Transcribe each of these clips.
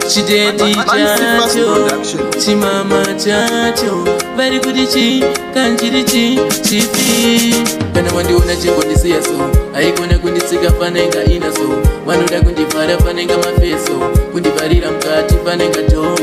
chidedi chacho chimama chacho vari kuti chi kanjiri chi chipi. Kana wandiona chingondisiya so haikona kunditsika fanenga ina so vanoda kundivhara fanenga mafeso kundivharira mukati fanenga dho.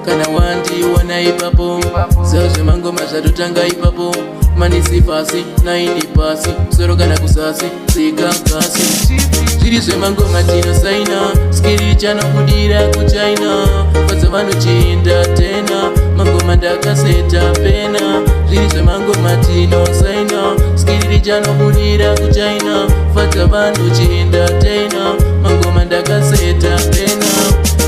Kana wandiona ipapo sezvemangoma zvatotanga ipapo manisi pasi naini pasi soro kana kusasi tsika kasi zviri zvemangoma tinosaina skiri chanokudira kuchina vadza vanochienda tena mangoma ndakaseta pena zviri zvemangoma tinosaina skiri chanokudira kuchina vadza vanochienda tena mangoma ndakaseta pena.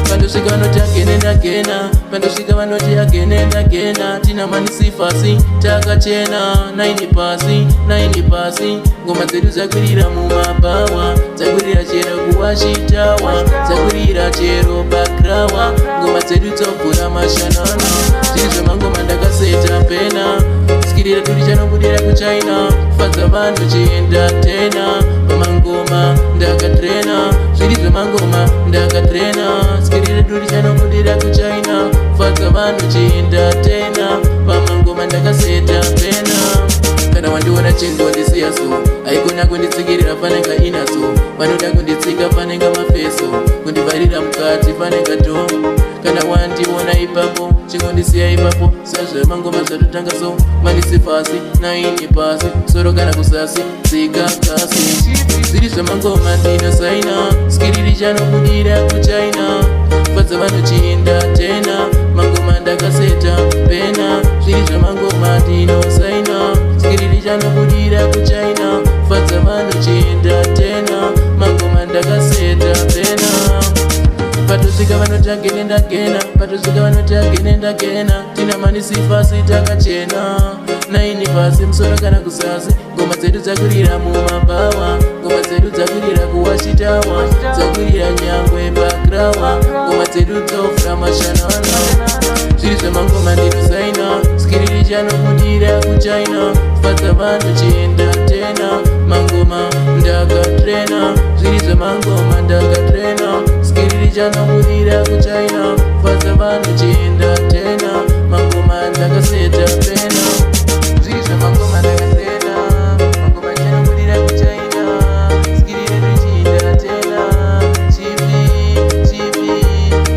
Pandosvika vanoti agene ndagena pandosvika vanoti agene ndagena tina manisifasi takachena naini pasi ngoma dzedu dzakwirira mumabawa dzakwirira chero kuwashitawa dzakwirira chero bakrawa ngoma dzedu dzobvura mashanana zviri zvemangoma ndakaseta pena skirira turi chanobudira kuchina fadza vanhu chienda tena pamangoma ndakatrena zviri zvemangoma ndakatrena skirira turi chanobudira kuchina fadza vanhu chienda tena pamangoma ndakaseta pena. Kana wandiona chingondisiya so haikona kunditsikirira fanenga ina so vanoda kunditsika fanenga mafeso kundivharira mukati fanenga dho. Kana wandiona ipapo chingondisiya ipapo sezvemangoma zvatotanga so manisi pasi naini pasi soro kana kusasi tsika kasi zviri zvemangoma ndinosaina skiriri chanobudira kuchina fadza vanochienda tena mangoma ndakaseta pena zviri zvemangoma ndinosaina skiriri chanobudira kuchina fadza vanochienda tena mangoma ndakaseta pena. Patosvika vanoti agene ndagena patosvika vanoti agene ndagena tina manisifasi takachena naini pasi musoro kana kusasi ngoma dzedu dzakwirira mumabawa ngoma dzedu dzakwirira kuwashitawa dzakwirira nyangwe bakrawa ngoma dzedu dzovhura mashanana zviri zvemangoma ndinosaina skiriri chanobudira kuchina fadza vanhu chienda tena mangoma ndakatrena zviri zvemangoma ndakatrena skiriri chanobudira kuchina fadza vanhu chienda tena mangoma ndakaseta pena zviri zvemangoma ndakatrena mangoma chanobudira kuchina skiriri richienda tena chipi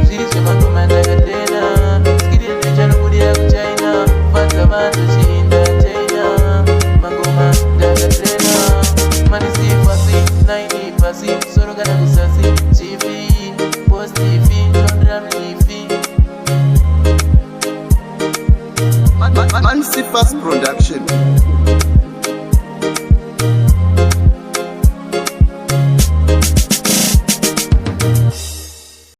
zviri zvemangoma ndakatrena skiriri chanobudira kuchina fadza vanhu chienda tena mangoma ndakatrena manisi pasi naini pasi soro kana kusasi chipi Mansifas Production.